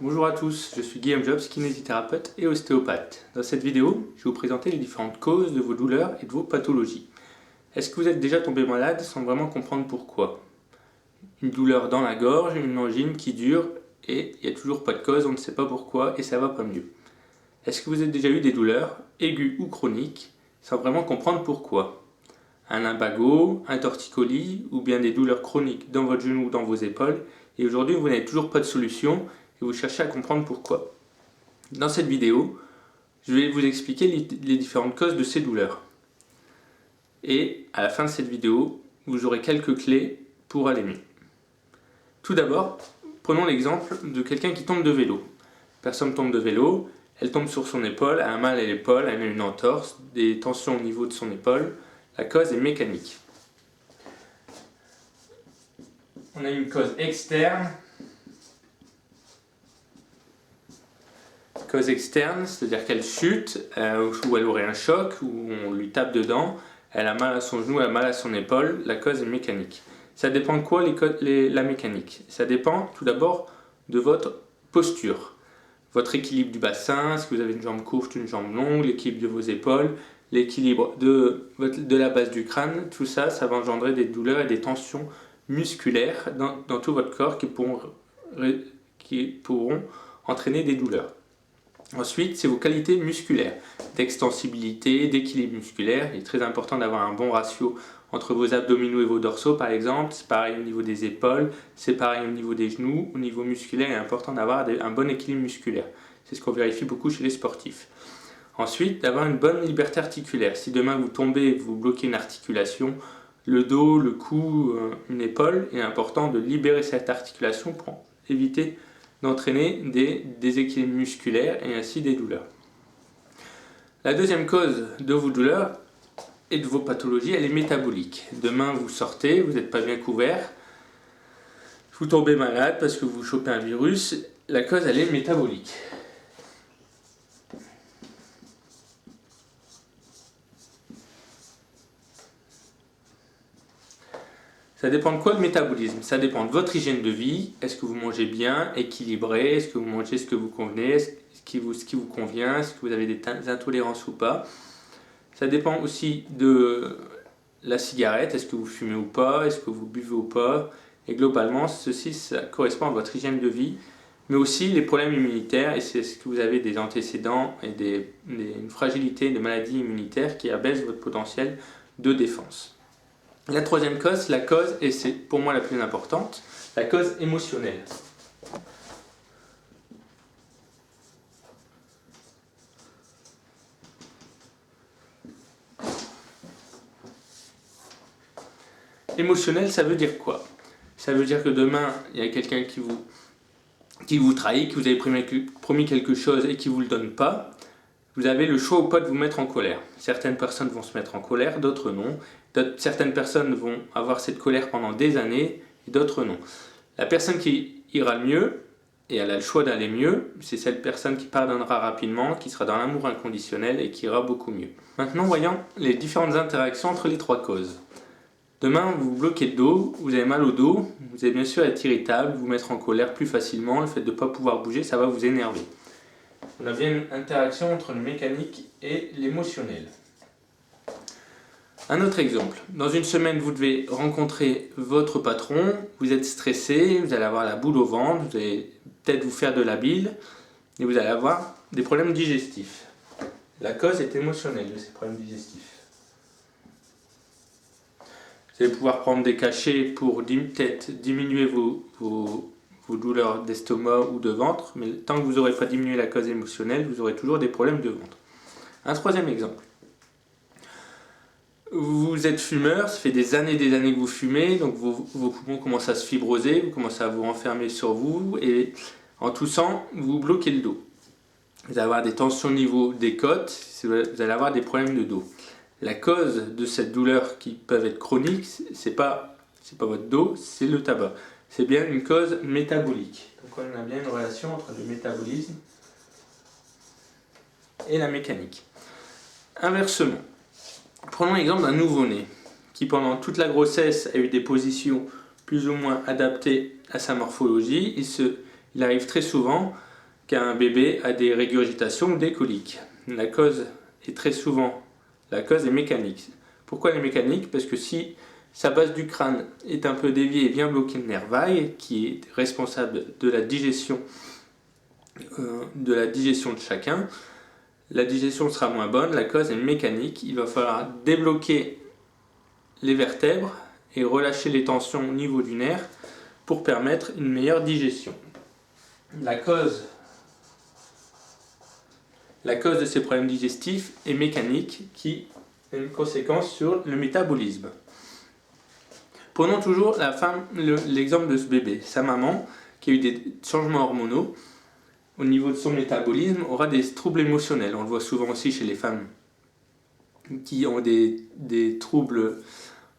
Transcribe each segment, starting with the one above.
Bonjour à tous, je suis Guillaume Jobs, kinésithérapeute et ostéopathe. Dans cette vidéo, je vais vous présenter les différentes causes de vos douleurs et de vos pathologies. Est-ce que vous êtes déjà tombé malade sans vraiment comprendre pourquoi? Une douleur dans la gorge, une angine qui dure et il n'y a toujours pas de cause, on ne sait pas pourquoi et ça va pas mieux. Est-ce que vous avez déjà eu des douleurs, aiguës ou chroniques, sans vraiment comprendre pourquoi? Un lumbago, un torticolis ou bien des douleurs chroniques dans votre genou ou dans vos épaules et aujourd'hui vous n'avez toujours pas de solution et vous cherchez à comprendre pourquoi. Dans cette vidéo, je vais vous expliquer les différentes causes de ces douleurs. Et à la fin de cette vidéo, vous aurez quelques clés pour aller mieux. Tout d'abord, prenons l'exemple de quelqu'un qui tombe de vélo. Personne tombe de vélo, elle tombe sur son épaule, elle a mal à l'épaule, elle a une entorse, des tensions au niveau de son épaule. La cause est mécanique. On a une cause externe. Cause externe, c'est-à-dire qu'elle chute, ou elle aurait un choc, ou on lui tape dedans, elle a mal à son genou, elle a mal à son épaule, la cause est mécanique. Ça dépend de quoi la mécanique? Ça dépend tout d'abord de votre posture, votre équilibre du bassin, est-ce que vous avez une jambe courte, une jambe longue, l'équilibre de vos épaules, l'équilibre de la base du crâne, tout ça, ça va engendrer des douleurs et des tensions musculaires dans tout votre corps qui pourront entraîner des douleurs. Ensuite, c'est vos qualités musculaires, d'extensibilité, d'équilibre musculaire. Il est très important d'avoir un bon ratio entre vos abdominaux et vos dorsaux, par exemple. C'est pareil au niveau des épaules, c'est pareil au niveau des genoux. Au niveau musculaire, il est important d'avoir un bon équilibre musculaire. C'est ce qu'on vérifie beaucoup chez les sportifs. Ensuite, d'avoir une bonne liberté articulaire. Si demain vous tombez, vous bloquez une articulation, le dos, le cou, une épaule, il est important de libérer cette articulation pour éviter d'entraîner des déséquilibres musculaires et ainsi des douleurs. La deuxième cause de vos douleurs et de vos pathologies, elle est métabolique. Demain, vous sortez, vous n'êtes pas bien couvert, vous tombez malade parce que vous chopez un virus, la cause, elle est métabolique. Ça dépend de quoi le métabolisme? Ça dépend de votre hygiène de vie. Est-ce que vous mangez bien, équilibré? Est-ce que vous mangez ce que vous convenez? Ce qui vous convient? Est-ce que vous avez des intolérances ou pas? Ça dépend aussi de la cigarette. Est-ce que vous fumez ou pas? Est-ce que vous buvez ou pas? Et globalement, ceci, ça correspond à votre hygiène de vie. Mais aussi les problèmes immunitaires. Et c'est ce que vous avez des antécédents et une fragilité de maladies immunitaires qui abaissent votre potentiel de défense. La troisième cause, et c'est pour moi la plus importante, la cause émotionnelle. Émotionnel, ça veut dire quoi? Ça veut dire que demain, il y a quelqu'un qui vous trahit, qui vous avez promis quelque chose et qui ne vous le donne pas. Vous avez le choix ou pas de vous mettre en colère. Certaines personnes vont se mettre en colère, d'autres non. Certaines personnes vont avoir cette colère pendant des années et d'autres non. La personne qui ira le mieux, et elle a le choix d'aller mieux, c'est cette personne qui pardonnera rapidement, qui sera dans l'amour inconditionnel et qui ira beaucoup mieux. Maintenant, voyons les différentes interactions entre les trois causes. Demain, vous bloquez le dos, vous avez mal au dos, vous allez bien sûr être irritable, vous mettre en colère plus facilement, le fait de ne pas pouvoir bouger, ça va vous énerver. On a bien une interaction entre le mécanique et l'émotionnel. Un autre exemple, dans une semaine vous devez rencontrer votre patron, vous êtes stressé, vous allez avoir la boule au ventre, vous allez peut-être vous faire de la bile et vous allez avoir des problèmes digestifs. La cause est émotionnelle de ces problèmes digestifs. Vous allez pouvoir prendre des cachets pour peut-être diminuer vos douleurs d'estomac ou de ventre, mais tant que vous n'aurez pas diminué la cause émotionnelle, vous aurez toujours des problèmes de ventre. Un troisième exemple. Vous êtes fumeur, ça fait des années que vous fumez, donc vos poumons commencent à se fibroser, vous commencez à vous renfermer sur vous, et en toussant, vous bloquez le dos. Vous allez avoir des tensions au niveau des côtes, vous allez avoir des problèmes de dos. La cause de cette douleur qui peuvent être chroniques, c'est pas votre dos, c'est le tabac. C'est bien une cause métabolique. Donc on a bien une relation entre le métabolisme et la mécanique. Inversement, prenons l'exemple d'un nouveau-né qui pendant toute la grossesse a eu des positions plus ou moins adaptées à sa morphologie. Il arrive très souvent qu'un bébé a des régurgitations ou des coliques. La cause est mécanique. Pourquoi elle est mécanique? Parce que si sa base du crâne est un peu déviée et vient bloquer le nerf vague, qui est responsable de la digestion de chacun, la digestion sera moins bonne, la cause est mécanique. Il va falloir débloquer les vertèbres et relâcher les tensions au niveau du nerf pour permettre une meilleure digestion. La cause de ces problèmes digestifs est mécanique, qui a une conséquence sur le métabolisme. Prenons toujours l'exemple de ce bébé. Sa maman, qui a eu des changements hormonaux au niveau de son métabolisme, aura des troubles émotionnels. On le voit souvent aussi chez les femmes qui ont des troubles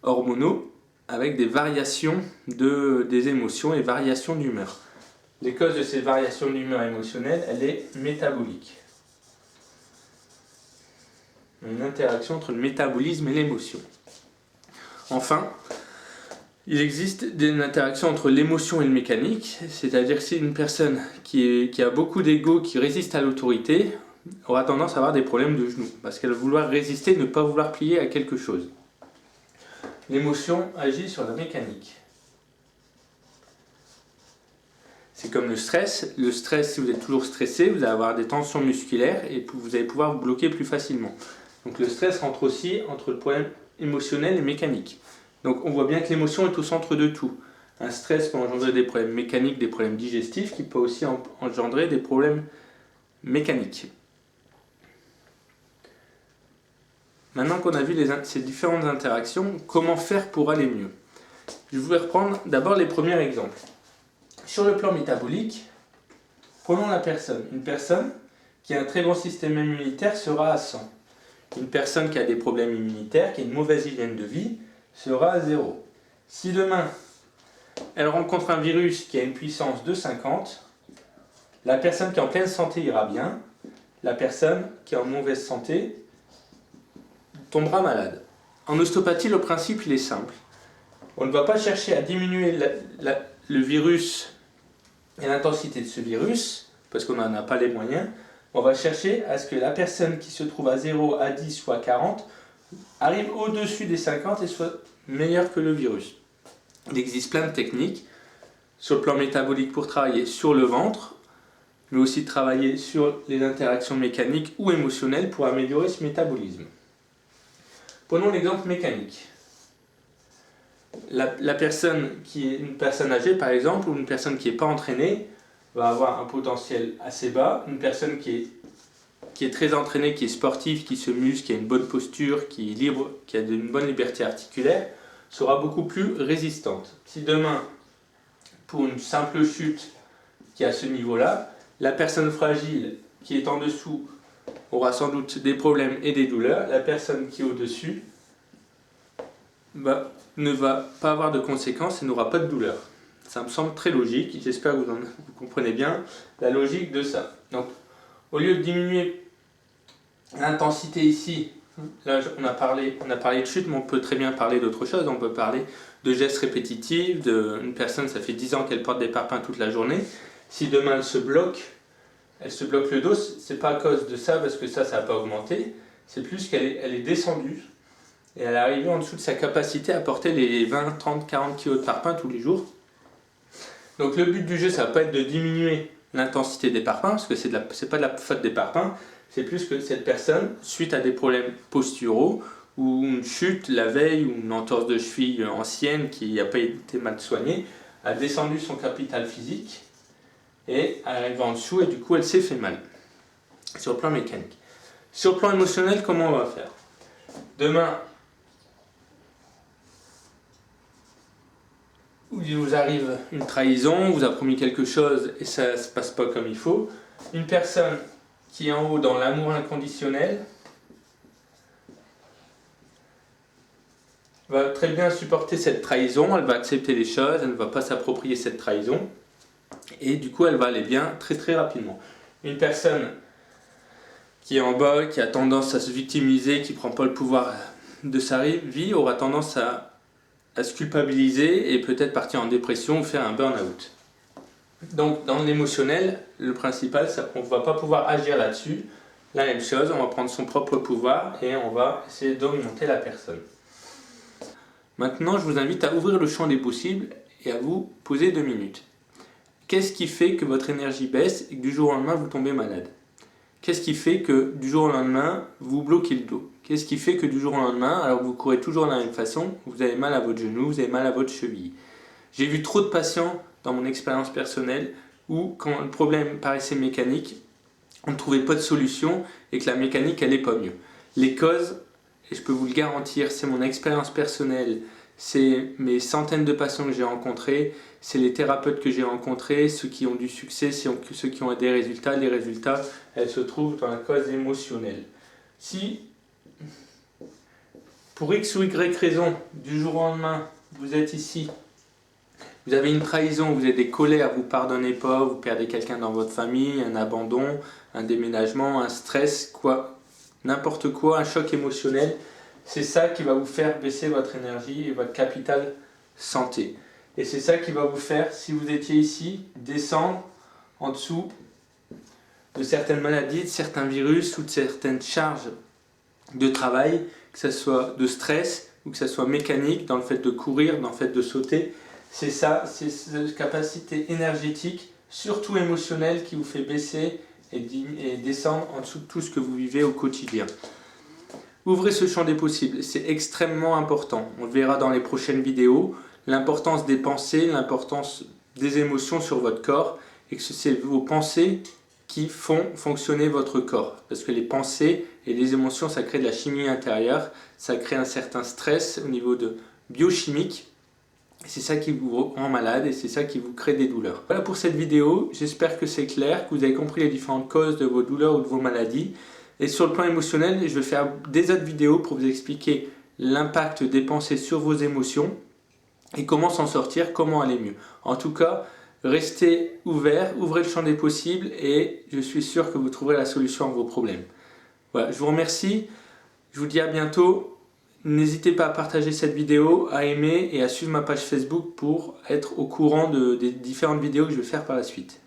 hormonaux avec des variations des émotions et variations d'humeur. Les causes de ces variations d'humeur émotionnelle, elle est métabolique. Une interaction entre le métabolisme et l'émotion. Enfin, il existe une interaction entre l'émotion et le mécanique, c'est-à-dire que si une personne qui a beaucoup d'ego, qui résiste à l'autorité, aura tendance à avoir des problèmes de genoux, parce qu'elle va vouloir résister, ne pas vouloir plier à quelque chose. L'émotion agit sur la mécanique. C'est comme le stress. Le stress, si vous êtes toujours stressé, vous allez avoir des tensions musculaires et vous allez pouvoir vous bloquer plus facilement. Donc le stress rentre aussi entre le problème émotionnel et mécanique. Donc on voit bien que l'émotion est au centre de tout. Un stress peut engendrer des problèmes mécaniques, des problèmes digestifs, qui peut aussi engendrer des problèmes mécaniques. Maintenant qu'on a vu ces différentes interactions, comment faire pour aller mieux? Je vais reprendre d'abord les premiers exemples. Sur le plan métabolique, prenons la personne. Une personne qui a un très bon système immunitaire sera à 100. Une personne qui a des problèmes immunitaires, qui a une mauvaise hygiène de vie, sera à 0. Si demain, elle rencontre un virus qui a une puissance de 50, la personne qui est en pleine santé ira bien, la personne qui est en mauvaise santé tombera malade. En ostéopathie, le principe il est simple. On ne va pas chercher à diminuer le virus et l'intensité de ce virus, parce qu'on n'en a pas les moyens. On va chercher à ce que la personne qui se trouve à 0, à 10 ou à 40 arrive au-dessus des 50 et soit meilleure que le virus. Il existe plein de techniques sur le plan métabolique pour travailler sur le ventre, mais aussi travailler sur les interactions mécaniques ou émotionnelles pour améliorer ce métabolisme. Prenons l'exemple mécanique. La personne qui est une personne âgée par exemple, ou une personne qui n'est pas entraînée, va avoir un potentiel assez bas. Une personne qui est très entraînée, qui est sportive, qui se muscle, qui a une bonne posture, qui est libre, qui a une bonne liberté articulaire, sera beaucoup plus résistante. Si demain, pour une simple chute qui est à ce niveau-là, la personne fragile qui est en dessous aura sans doute des problèmes et des douleurs, la personne qui est au-dessus ne va pas avoir de conséquences et n'aura pas de douleur. Ça me semble très logique, j'espère que vous comprenez bien la logique de ça. Donc, au lieu de diminuer l'intensité ici, là on a parlé de chute, mais on peut très bien parler d'autre chose. On peut parler de gestes répétitifs, une personne, ça fait 10 ans qu'elle porte des parpaings toute la journée. Si demain elle se bloque le dos, c'est pas à cause de ça, parce que ça n'a pas augmenté, c'est plus qu'elle est descendue et elle est arrivée en dessous de sa capacité à porter les 20, 30, 40 kg de parpaings tous les jours. Donc le but du jeu, ça va pas être de diminuer l'intensité des parpaings, parce que c'est pas de la faute des parpaings, c'est plus que cette personne, suite à des problèmes posturaux, ou une chute la veille, ou une entorse de cheville ancienne qui n'a pas été mal soignée, a descendu son capital physique, et elle arrive en dessous, et du coup elle s'est fait mal, sur le plan mécanique. Sur le plan émotionnel, comment on va faire? Demain, il vous arrive une trahison, on vous a promis quelque chose et ça ne se passe pas comme il faut. Une personne qui est en haut dans l'amour inconditionnel va très bien supporter cette trahison, elle va accepter les choses, elle ne va pas s'approprier cette trahison et du coup elle va aller bien très très rapidement. Une personne qui est en bas, qui a tendance à se victimiser, qui ne prend pas le pouvoir de sa vie, aura tendance à se culpabiliser et peut-être partir en dépression ou faire un burn-out. Donc dans l'émotionnel, le principal, on ne va pas pouvoir agir là-dessus. La même chose, on va prendre son propre pouvoir et on va essayer d'augmenter la personne. Maintenant, je vous invite à ouvrir le champ des possibles et à vous poser 2 minutes. Qu'est-ce qui fait que votre énergie baisse et que du jour au lendemain, vous tombez malade? Qu'est-ce qui fait que du jour au lendemain, vous bloquez le dos? Qu'est-ce qui fait que du jour au lendemain, alors que vous courez toujours de la même façon, vous avez mal à votre genou, vous avez mal à votre cheville? J'ai vu trop de patients dans mon expérience personnelle où, quand le problème paraissait mécanique, on ne trouvait pas de solution et que la mécanique allait pas mieux. Les causes, et je peux vous le garantir, c'est mon expérience personnelle, c'est mes centaines de patients que j'ai rencontrés, c'est les thérapeutes que j'ai rencontrés, ceux qui ont du succès, ceux qui ont des résultats. Les résultats, elles se trouvent dans la cause émotionnelle. Si, pour X ou Y raison, du jour au lendemain, vous êtes ici, vous avez une trahison, vous avez des colères, vous ne pardonnez pas, vous perdez quelqu'un dans votre famille, un abandon, un déménagement, un stress, n'importe quoi, un choc émotionnel, c'est ça qui va vous faire baisser votre énergie et votre capital santé. Et c'est ça qui va vous faire, si vous étiez ici, descendre en dessous de certaines maladies, de certains virus ou de certaines charges de travail, que ce soit de stress ou que ce soit mécanique, dans le fait de courir, dans le fait de sauter. C'est ça, c'est cette capacité énergétique, surtout émotionnelle, qui vous fait baisser et descendre en dessous de tout ce que vous vivez au quotidien. Ouvrez ce champ des possibles, c'est extrêmement important. On le verra dans les prochaines vidéos. L'importance des pensées, l'importance des émotions sur votre corps, et que c'est vos pensées qui font fonctionner votre corps. Parce que les pensées et les émotions, ça crée de la chimie intérieure, ça crée un certain stress au niveau de biochimique. C'est ça qui vous rend malade et c'est ça qui vous crée des douleurs. Voilà pour cette vidéo, j'espère que c'est clair, que vous avez compris les différentes causes de vos douleurs ou de vos maladies. Et sur le plan émotionnel, je vais faire des autres vidéos pour vous expliquer l'impact des pensées sur vos émotions et comment s'en sortir, comment aller mieux. En tout cas, restez ouverts, ouvrez le champ des possibles et je suis sûr que vous trouverez la solution à vos problèmes. Voilà, je vous remercie, je vous dis à bientôt. N'hésitez pas à partager cette vidéo, à aimer et à suivre ma page Facebook pour être au courant des différentes vidéos que je vais faire par la suite.